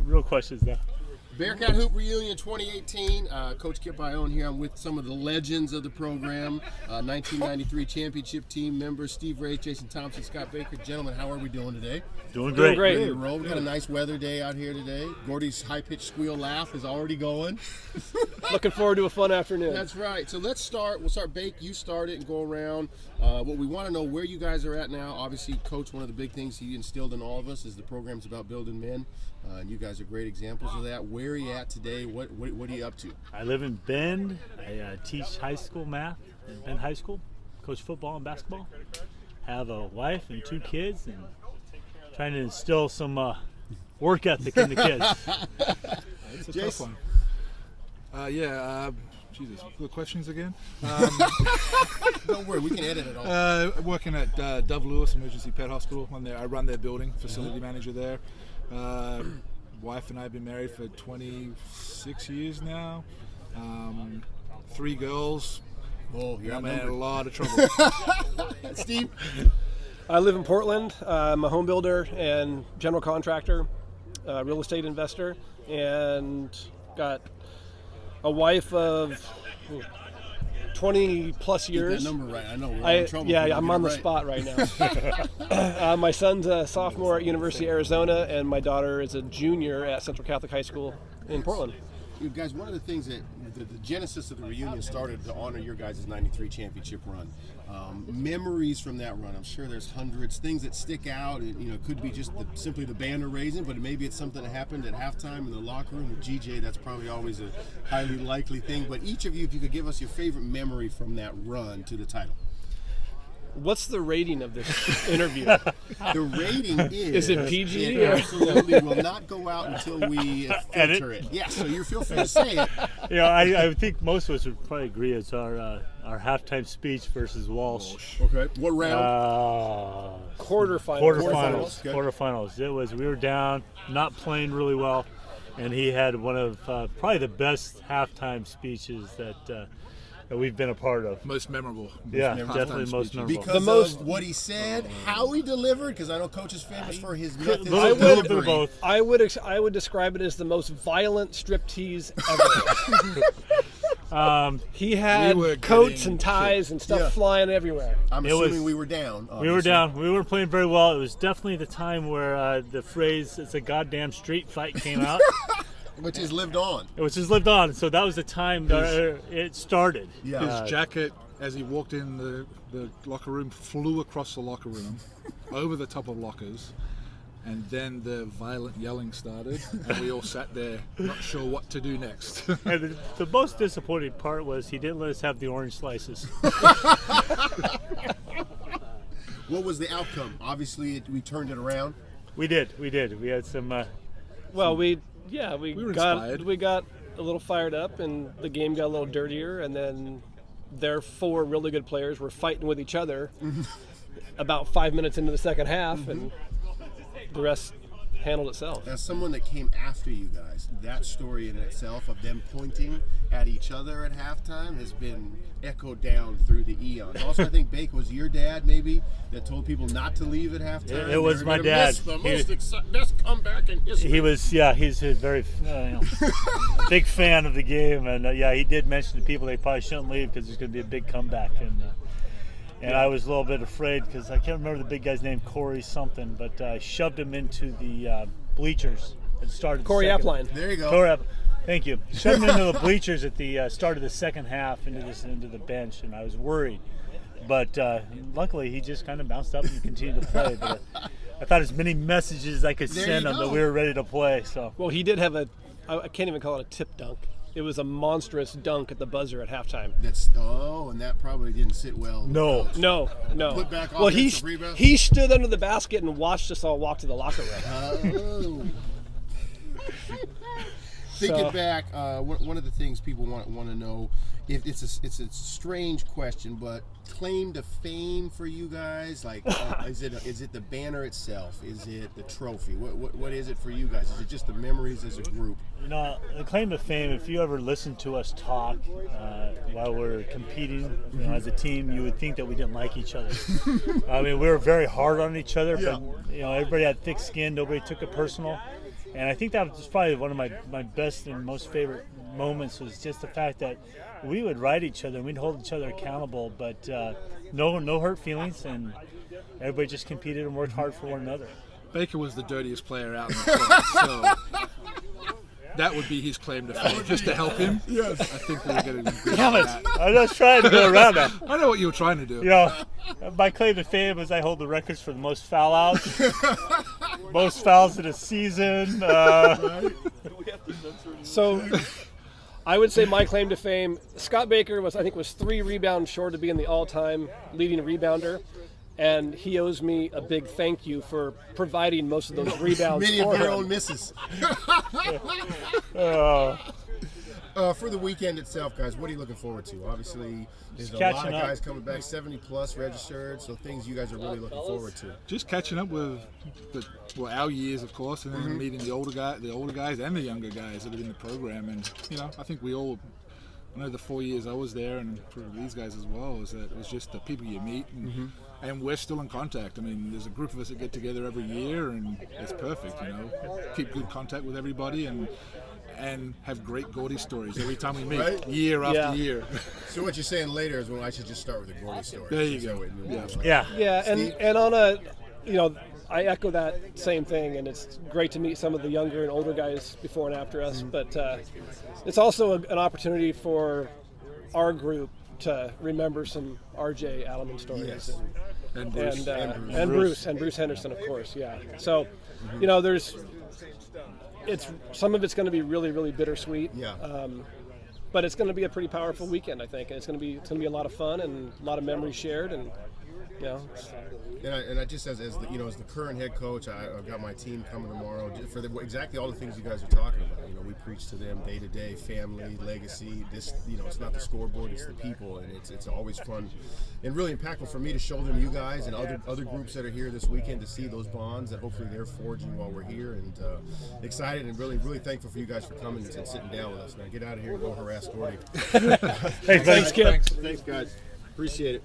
real questions now. Bearcat Hoop Reunion 2018. Coach Kip Ioane here. I'm with some of the legends of the program. 1993 championship team members Steve Raze, Jason Thompson, Scott Baker. Gentlemen, how are we doing today? Doing great. Ready to roll. We got a nice weather day out here today. Gordy's high-pitched squeal laugh is already going. Looking forward to a fun afternoon. That's right. So let's start. We'll start, Bake. You start it and go around. What we want to know where you guys are at now. Obviously, Coach, one of the big things he instilled in all of us is the program's about building men. And you guys are great examples of that. Where are you at today? What are you up to? I live in Bend. I teach high school math in Bend High School. Coach football and basketball. Have a wife and 2 kids, and trying to instill some work ethic in the kids. It's a tough one. Jesus, good questions again. Don't worry, we can edit it all. Working at Dove Lewis Emergency Pet Hospital. I run their building, facility manager there. Wife and I have been married for 26 years now. 3 girls. Oh, you're I'm in a lot of trouble. Steve? I live in Portland. I'm a home builder and general contractor, real estate investor, and got a wife of 20 plus years. Get that number right. I know we're in trouble. I'm on the spot right now. My son's a sophomore at University of Arizona, and my daughter is a junior at Central Catholic High School in Portland. You guys, one of the things that the genesis of the reunion started to honor your guys' 93 championship run. Memories from that run. I'm sure there's hundreds. Things that stick out. It could be just simply the banner raising, but maybe it's something that happened at halftime in the locker room with GJ. That's probably always a highly likely thing. But each of you, if you could give us your favorite memory from that run to the title. What's the rating of this interview? The rating is it PG? It absolutely will not go out until we filter it. Yes, so you feel free to say it. I think most of us would probably agree it's our halftime speech versus Walsh. Okay. What round? Quarterfinals. Quarterfinals. We were down, not playing really well, and he had one of probably the best halftime speeches that we've been a part of. Most memorable. Definitely most memorable. Because of what he said, how he delivered, because I know Coach is famous for his methods. Little bit of both. I would describe it as the most violent striptease ever. He had coats and ties and stuff flying everywhere. I'm assuming we were down. We were down. We weren't playing very well. It was definitely the time where the phrase "it's a goddamn street fight" came out. Which has lived on. So that was the time that it started. Yeah. His jacket, as he walked in the locker room, flew across the locker room, over the top of lockers, and then the violent yelling started, and we all sat there, not sure what to do next. And the most disappointing part was he didn't let us have the orange slices. What was the outcome? Obviously, we turned it around. We did. We had some. We were got a little fired up, and the game got a little dirtier, and then their 4 really good players were fighting with each other about 5 minutes into the second half, and the rest handled itself. As someone that came after you guys, that story in itself of them pointing at each other at halftime has been echoed down through the eons. Also, I think Bake was your dad, maybe, that told people not to leave at halftime. It was my dad. The best comeback in history. He's a very big fan of the game, and he did mention to people they probably shouldn't leave because there's going to be a big comeback. And I was a little bit afraid because I can't remember the big guy's name, Corey something, but I shoved him into the bleachers at the start of the Corey second. Appline. There you go. Thank you. Shoved him into the bleachers at the start of the second half into the bench, and I was worried. But luckily, he just kind of bounced up and continued to play. But I thought as many messages as I could send him that we were ready to play. So. Well, he did have I can't even call it a tip dunk. It was a monstrous dunk at the buzzer at halftime. And that probably didn't sit well. No. Put back well, he stood under the basket and watched us all walk to the locker room. Thinking back, one of the things people want to know, if it's a strange question, but claim to fame for you guys, like is it the banner itself? Is it the trophy? What is it for you guys? Is it just the memories as a group? The claim to fame, if you ever listen to us talk while we're competing as a team, you would think that we didn't like each other. I mean, we were very hard on each other, but everybody had thick skin. Nobody took it personal. And I think that was probably one of my best and most favorite moments, was just the fact that we would ride each other and we'd hold each other accountable, but no hurt feelings, and everybody just competed and worked hard for one another. Baker was the dirtiest player out in the court, so that would be his claim to fame, just to help him. Yes. I think we were getting good Damn it! at that. I was just trying to go around that. I know what you were trying to do. You know, my claim to fame is I hold the records for the most foul outs, most fouls in a season. So I would say my claim to fame, Scott Baker was 3 rebounds short of being the all-time leading rebounder. And he owes me a big thank you for providing most of those rebounds Many for of your him. own misses. For the weekend itself, guys, what are you looking forward to? Obviously, there's a lot of catching up. guys coming back, 70-plus registered, so things you guys are really looking forward to. Just catching up with our years, of course, and then meeting the older guys and the younger guys that are in the program. And I think I know the 4 years I was there, and for these guys as well, is that it was just the people you meet, and we're still in contact. I mean, there's a group of us that get together every year, and it's perfect. Keep good contact with everybody, and have great Gordy stories every time we meet, Right? year after year. So what you're saying later is, well, I should just start with the Gordy story. There you Is go. that what you- Yeah. Yeah, Steve? and on I echo that same thing, and it's great to meet some of the younger and older guys before and after us, but it's also an opportunity for our group to remember some RJ Alleman stories. Yes. And Bruce. And Bruce Henderson, of course, yeah. So, some of it's going to be really, really bittersweet. Yeah. But it's going to be a pretty powerful weekend, I think, and it's going to be a lot of fun and a lot of memories shared, and And I just as the current head coach, I've got my team coming tomorrow for exactly all the things you guys are talking about. We preach to them day to day, family, legacy. This, it's not the scoreboard, it's the people, and it's always fun and really impactful for me to show them you guys and other groups that are here this weekend to see those bonds that hopefully they're forging while we're here, and excited and really, really thankful for you guys for coming and sitting down with us. Now get out of here and go harass Gordy. Thanks, Kip. Thanks, guys. Appreciate it.